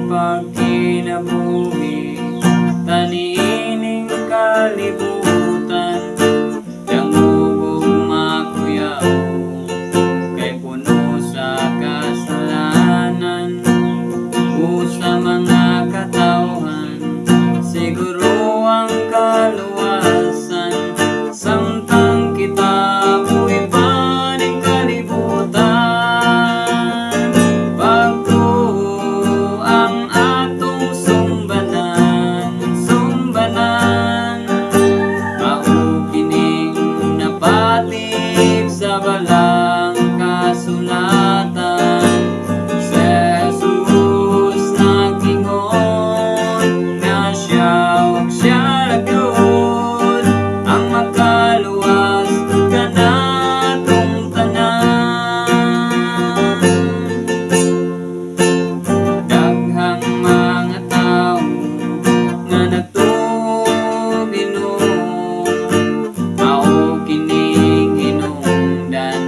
pagkinabuhi, taniining kalibutan, dangog makuyaw, kay puno sa kasalanan, o sa mga katawhan, siguro ang kaluwasan, samtang kita buhi pa ning kalibutan. Pagtuo ang atong sumbanan, mao kining napatig sa balang kasulatan. Si Jesus nag-ingon nga siya ug siya ra gyud ang makaluwas kanatong tanan. Daghang mga tawo nga nagtuo Ginoo, mao kining hinungdan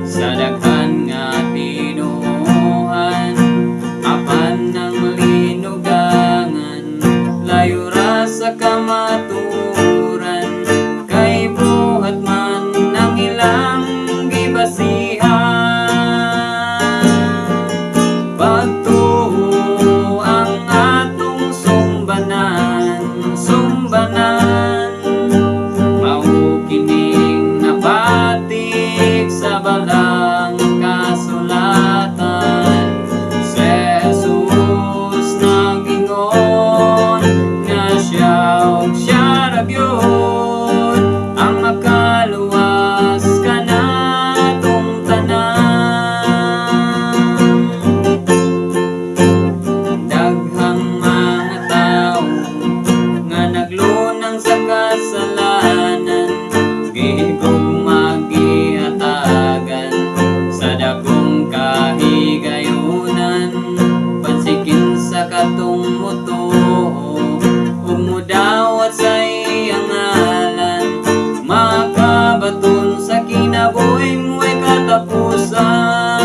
sa daghan nga tinuohan, apan ang linugangan layo ra sa kamaturan, kay buhat man ang ilang gibasihan. Pagtuo ang atong sumbanan, mao kining napatig sa balang kasulatan. Si Jesus nag-ingon nga siya ug siya ra gyud ang makaluwas kanatong tanan. Daghang mga tawo nga naglunang sa kasalanan, gihigugma gihatagan sa dakong kahigayunan, pansikin sa katong mutuo ug mudawat sa iyang ngalan, makabaton sa kinabuhing way katapusan.